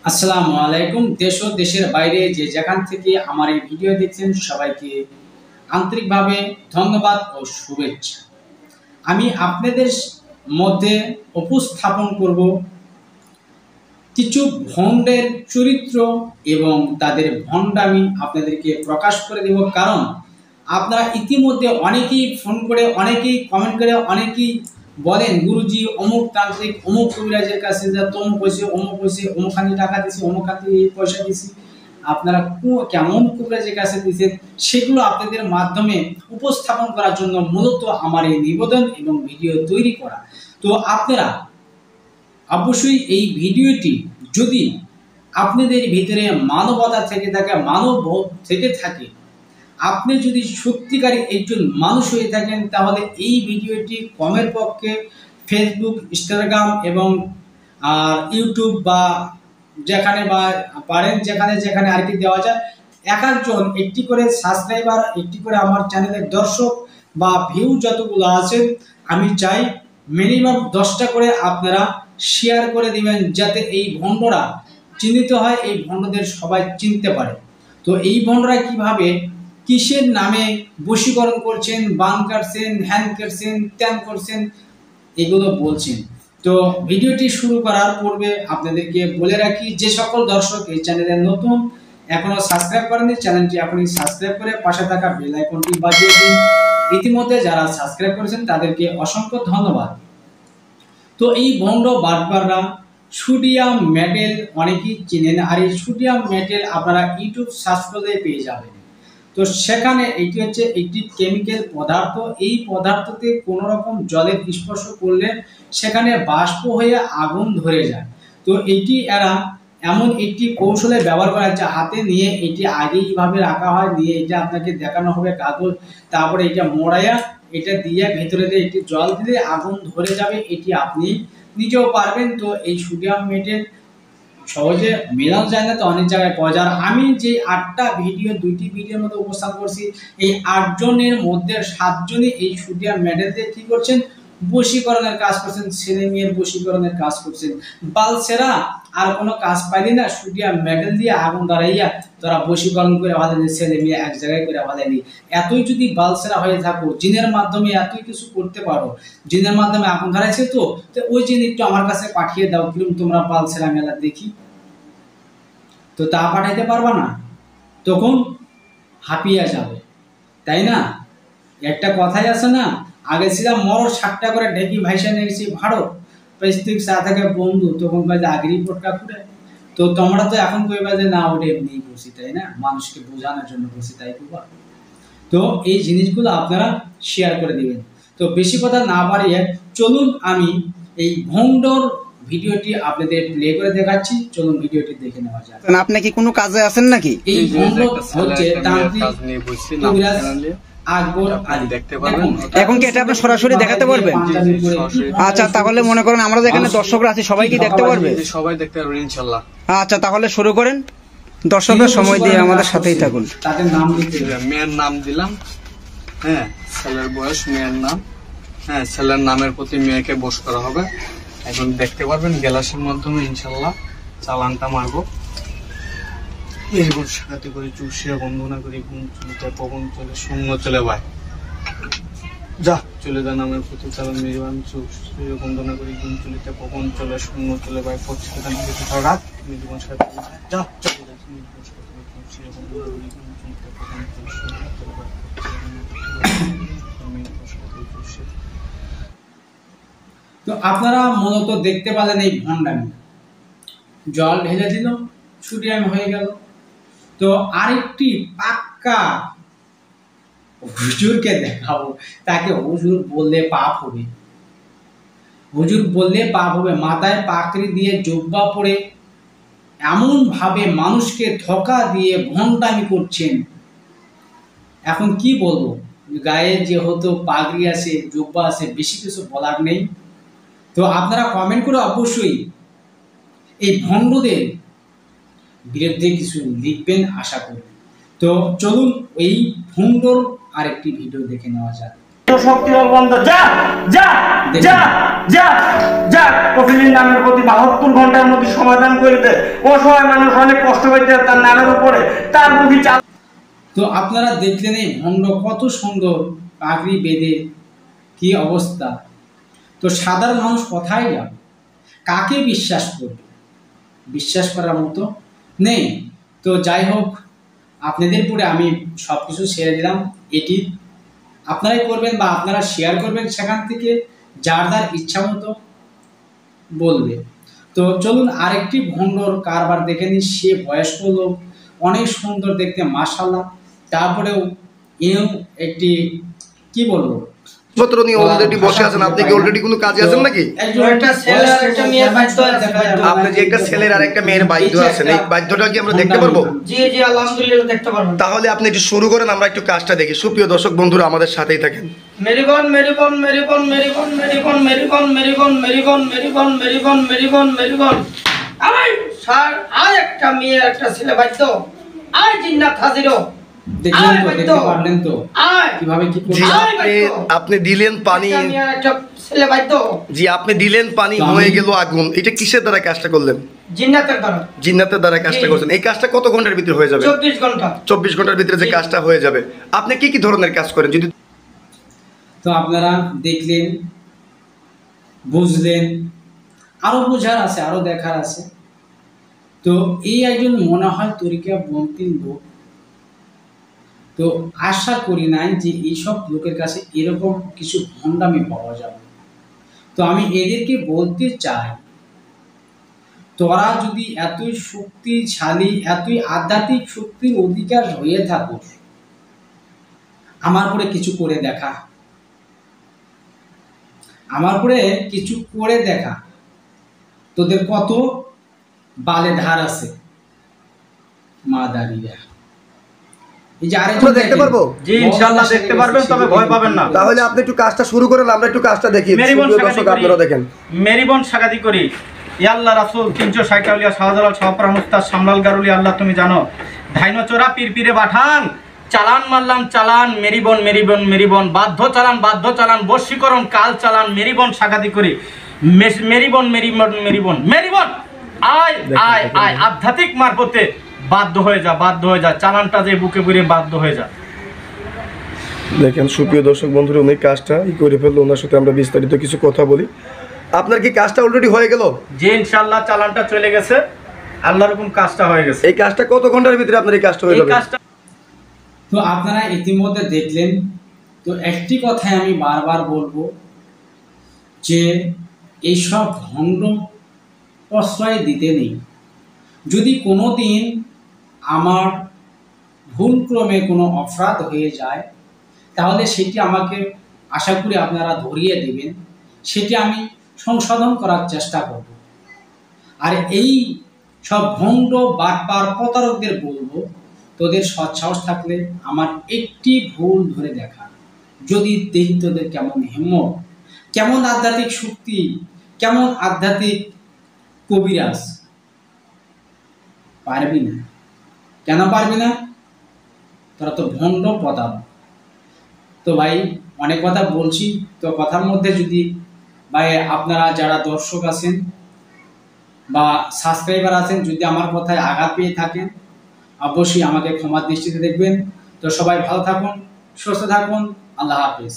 আসসালামু আলাইকুম। দেশ ও দেশের বাইরে যে যেখান থেকে আমার এই ভিডিও দেখছেন সবাইকে আন্তরিকভাবে ধন্যবাদ ও শুভেচ্ছা। আমি আপনাদের মধ্যে উপস্থাপন করব কিছু ভণ্ডের চরিত্র এবং তাদের ভণ্ডামি আপনাদেরকে প্রকাশ করে দেব। কারণ আপনারা ইতিমধ্যে অনেকেই ফোন করে, অনেকেই কমেন্ট করে, অনেকেই বলেন গুরুজি অমুক তান্ত্রিক অমুক কবিরাজের কাছে যা তমুক হয়েছে, অমুক হয়েছে, অমুকখানি টাকা দিছি, অমুকখানি পয়সা দিছি। আপনারা কেমন কবিরাজের কাছে দিচ্ছেন সেগুলো আপনাদের মাধ্যমে উপস্থাপন করার জন্য মূলত আমার এই নিবেদন এবং ভিডিও তৈরি করা। তো আপনারা অবশ্যই এই ভিডিওটি যদি আপনাদের ভিতরে মানবতা থেকে থাকে, মানববোধ থেকে থাকে, আপনি যদি সত্যিকারী একজন মানুষ হয়ে থাকেন, তাহলে এই ভিডিওটি কমের পক্ষে ফেসবুক, ইনস্টাগ্রাম এবং ইউটিউব বা যেখানে বা পারেন যেখানে যেখানে আর কি দেওয়া যায়, এক একজন একটি করে সাবস্ক্রাইবার, একটি করে আমার চ্যানেলের দর্শক বা ভিউ যতগুলো আছে, আমি চাই মিনিমাম 10টা করে আপনারা শেয়ার করে দিবেন, যাতে এই ভণ্ডরা চিহ্নিত হয়, এই ভণ্ডদের সবাই চিনতে পারে। তো এই ভণ্ডরা কিভাবে কিসের নামে বশীকরণ করছেন, বান কাটছেন, হ্যান করছেন, ত্যান করছেন, এগুলো বলছেন। তো ভিডিওটি শুরু করার পূর্বে আপনাদেরকে বলে রাখি, যে সকল দর্শক এই চ্যানেলে নতুন, এখনো সাবস্ক্রাইব করেননি, চ্যানেলটি এখনই সাবস্ক্রাইব করে পাশে থাকা বেল আইকনটি বাজিয়ে দিন। ইতিমধ্যে যারা সাবস্ক্রাইব করেছেন তাদেরকে অসংখ্য ধন্যবাদ। তো এই ভণ্ড বাটপাররা সোডিয়াম মেটেল অনেকেই চিনেন, আর এই সোডিয়াম মেটেল আপনারা ইউটিউব সার্চ করলে পেয়ে যাবেন। তো সেখানে এটি হচ্ছে একটি কেমিক্যাল পদার্থ। এই পদার্থতে কোনো রকম জলের স্পর্শ করলে সেখানে বাষ্প হয়ে আগুন ধরে যায়। তো এটি এরা এমন একটি কৌশলে ব্যবহার করা হচ্ছে, হাতে নিয়ে এটি আগে এইভাবে রাখা হয়, নিয়ে এটা আপনাকে দেখানো হবে কাগজ, তারপরে এটা মোড়াইয়া এটা দিয়ে ভেতরে দিয়ে একটি জল দিলে আগুন ধরে যাবে, এটি আপনি নিজেও পারবেন। তো এই সোডিয়াম মেটেল সহজে মেলানো যায় না, তো অনেক জায়গায় পাওয়া যায়। আমি যে 8টা ভিডিও, 2টি ভিডিওর মধ্যে উপস্থাপন করছি, এই 8 জনের মধ্যে 7 জনই এই সোডিয়াম মেটেল দিয়ে কি করছেন, বশীকরণের কাজ করছেন, ছেলে মেয়ের বশীকরণের কাজ করছেন। বালছেরা আর কোনো কাজ পাইলি না, সোডিয়াম মেটেল দিয়ে আগুন ধরাইয়া তারা বশীকরণ করে ভালেনি, ছেলে মেয়ে এক জায়গায় করে ভালেনি। এতই যদি বালছেরা হয়ে থাকো, জিনের মাধ্যমে এতই কিছু করতে পারো, জিনের মাধ্যমে আগুন ধরাইছে, তো ওই জিন একটু আমার কাছে পাঠিয়ে দাও, কিরকম তোমরা বালছেরা মেলা দেখি। তো তা পাঠাইতে পারবা না, তখন হাঁপিয়ে যাবে, তাই না? একটা কথাই আছে না, আগে ছিলাম মরর 60টা করে ঢেকি ভাইসা নিয়ে গেছি ভাড়ো, পেস্তিক চা থেকে বন্ধু, তখন বাজে আগেরই পটকা ফুটে। তো তোমরা তো এখন কইবা যে না, ওটা এমনি করছি, তাই না, মানুষকে বোঝানোর জন্য করছি, তাই করবা। তো এই জিনিসগুলো আপনারা শেয়ার করে দিবেন। তো বেশি কথা না বাড়িয়ে চলুন আমি এই ভণ্ডর ভিডিওটি আপনাদের প্লে করে দেখাচ্ছি। চলুন ভিডিওটি দেখে নেওয়া যাক। আপনি কি কোনো কাজে আছেন নাকি? এই ভণ্ড হচ্ছে তান্ত্রিক কবিরাজ আকবর আলী। দেখতে পারবেন এখন কি এটা আপনি সরাসরি দেখাতে পারবেন? আচ্ছা, তাহলে মনে করেন আমরা যেখানে দর্শকরা আছি সবাই কি দেখতে পারবে? সবাই দেখতে পারবেন ইনশাআল্লাহ। আচ্ছা, তাহলে শুরু করেন, দর্শকরা সময় দিয়ে আমাদের সাথেই থাকুন। তাদের নাম লিখতে মেয়ের নাম দিলাম, হ্যাঁ, ছেলের বয়স, মেয়ের নাম, হ্যাঁ, ছেলের নামের প্রতি মেয়েকে বশ করা হবে। এখন দেখতে পারবেন গ্যালাসের মাধ্যমে ইনশাআল্লাহ চালানটা মারবো। এইরকম সাথে করে চুষিয়া বন্ধনা করি, ঘুম চলতে পবন চলে, শূন্য চলে ভাই যা চলে যা, নামের প্রতি চালান মেজবান চুষিয়া বন্ধনা করি, ঘুম চলিতে পবন চলে, শূন্য চলে ভাই পড়ছে রাত মেজবান সাথে যা চলে যা, চুষিয়া বন্ধনা করি, ঘুম চলিতে পবন চলে, শূন্য চলে ভাই। তো আপনারা মূলত দেখতে পেলেন এই ভণ্ডামি, জল ঢেলে দিল, সোডিয়াম হয়ে গেল। তো আরেকটি পাক্কা হুজুরকে দেখাবো, তাকে হুজুর বললে পাপ হবে, হুজুর বললে পাপ হবে। মাথায় পাকড়ি দিয়ে জুব্বা পরে এমন ভাবে মানুষকে ধোঁকা দিয়ে ভণ্ডামি করছেন। এখন কি বলবো, গায়ে যেহেতু পাগড়ি আছে, জুব্বা আছে, বেশি কিছু বলার নেই। তো আপনারা কমেন্ট করে অবশ্যই এই ভণ্ডদের বিরুদ্ধে কিছু লিখবেন আশা করি। তো চলুন এই ভণ্ডর আরেকটি ভিডিও দেখে নেওয়া যাক। শক্তি বন্ধ, যা যা যা যা যা কফিলের নামের প্রতি 72 ঘন্টার মধ্যে সমাধান করে দে। অসহায় মানুষ অনেক কষ্ট পাইতে তার নামের উপরে, তার প্রতি চাল। তো আপনারা দেখলেন এই ভণ্ড কত সুন্দর পাগড়ি বেঁধে, কি অবস্থা। তো সাধারণ মানুষ কোথায় যাবে, কাকে বিশ্বাস করবে? বিশ্বাস করার মতো নেই। তো যাই হোক, আপনাদের পরে আমি সব কিছু ছেড়ে দিলাম। এটি আপনারাই করবেন বা আপনারা শেয়ার করবেন, সেখান থেকে যার যার ইচ্ছা মতো বলবে। তো চলুন আরেকটি ভণ্ডর কারবার দেখে নিই। সে বয়স্ক লোক, অনেক সুন্দর দেখতে মাশাআল্লাহ। তারপরেও এও একটি কি বলবো, অলরেডি বসে আছেন, আপনি কি অলরেডি কোনো কাজে আছেন নাকি? একটা ছেলে আর একটা মেয়ের বাধ্য আছে। আপনি যে একটা ছেলের আর একটা মেয়ের বাধ্য আছেন, এই বাধ্যটা কি আমরা দেখতে পারবো? জি জি আলহামদুলিল্লাহ দেখতে পারবো। তাহলে আপনি একটু শুরু করেন, আমরা একটু কাজটা দেখি। সুপ্রিয় দর্শক বন্ধুরা, আমাদের সাথেই থাকেন। মেরিগন মেরিগন মেরিগন মেরিগন মেরিগন মেরিগন মেরিগন মেরিগন মেরিগন মেরিগন মেরিগন মেরিগন। আয় স্যার, আর একটা মেয়ে একটা ছেলে বাধ্য। আয় জিন্নাত হাজিরো। দেখলেন তো, দেখতে পারলেন তো কিভাবে কি করছে। আপনি দিলেন পানি, একটা ছেলে বাধ্য। জি আপনি দিলেন পানি, হয়ে গেল আগুন। এটা কিসের দ্বারা কাজটা করলেন? জিন্নাতের দ্বারা। জিন্নাতের দ্বারা কাজটা করছেন। এই কাজটা কত ঘন্টার ভিতরে হয়ে যাবে? 24 ঘন্টা। 24 ঘন্টার ভিতরে যে কাজটা হয়ে যাবে। আপনি কি কি ধরনের কাজ করেন যদি? তো আপনারা দেখলেন, বুঝলেন, আরো বোঝার আছে, আরো দেখার আছে। তো এই একজন মনে হয় তরিকা বন্তির লোক। তো আশা করি নাই যে এইসব লোকের কাছে এরকম কিছু ভণ্ডামি পাওয়া যাবে। তো আমি এদেরকে বলতে চাই, তোরা যদি এতই শক্তিশালী, এতই আধ্যাত্মিক শক্তির অধিকার হয়ে থাকো, আমার পরে কিছু করে দেখা, আমার পরে কিছু করে দেখা। তোদের কত বালে ধার আছে মা দাঁড়িয়ে। দেখতে পারবো? জি ইনশাআল্লাহ দেখতে পারবেন, তবে ভয় পাবেন না। তাহলে আপনি একটু কাজটা শুরু করেন, আমরা একটু কাজটা দেখি। দর্শক আপনারা দেখেন। মেরিবন সাগাদি করি। ইয়া আল্লাহ রাসূল 360 আউলিয়া শাহজালাল শাহপরা মুস্তাদ সামলাল গারুলি। আল্লাহ তুমি জানো, ধাইনচোরা পীরপিরে পাঠান চালান মারলাম চালান, মেরিবন মেরিবন মেরিবন, বাধ্য চালান বশীকরণ কাল চালান, মেরিবন সাগাদি করি। মেরিবন মেরিবন মেরিবন মেরিবন, আয় আয় আয় আধ্যাত্মিক মারফতে বাধ্য হয়ে যা চালানটা যে বুকে বুড়ে বাধ্য হয়ে যা। দেখেন সুপ্রিয় দর্শক বন্ধুরা, উনি কাজটা করে ফেললো। ওনার সাথে আমরা বিস্তারিত কিছু কথা বলি। আপনার কি কাজটা অলরেডি হয়ে গেল? জি ইনশাআল্লাহ চালানটা চলে গেছে, আল্লাহর হুকুম কাজটা হয়ে গেছে। এই কাজটা কত ঘন্টার ভিতরে আপনার এই কাজটা হয়ে যাবে? তো আপনারা ইতিমধ্যে দেখলেন। তো একটি কথাই আমি বারবার বলবো যে এইসব ভণ্ড প্রশ্রয় দিতে নেই। যদি কোনো দিন আমার ভুলক্রমে কোনো অপরাধ হয়ে যায়, তাহলে সেটি আমাকে আশা করি আপনারা ধরিয়ে দেবেন, সেটি আমি সংশোধন করার চেষ্টা করব। আর এই সব ভণ্ড বাটপার প্রতারকদের বলবো, তোদের সৎসাহস থাকলে আমার একটি ভুল ধরে দেখা, যদি দেখি তোদের কেমন হিম্মত, কেমন আধ্যাত্মিক শক্তি, কেমন আধ্যাত্মিক কবিরাজ। পারবি না। কেন পারবি না? তোরা তো ভণ্ড প্রতারক। তো ভাই অনেক কথা বলছি, তো কথার মধ্যে যদি ভাই আপনারা যারা দর্শক আছেন বা সাবস্ক্রাইবার আছেন, যদি আমার কথায় আঘাত পেয়ে থাকেন, অবশ্যই আমাকে ক্ষমার দৃষ্টিতে দেখবেন। তো সবাই ভালো থাকুন, সুস্থ থাকুন। আল্লাহ হাফেজ।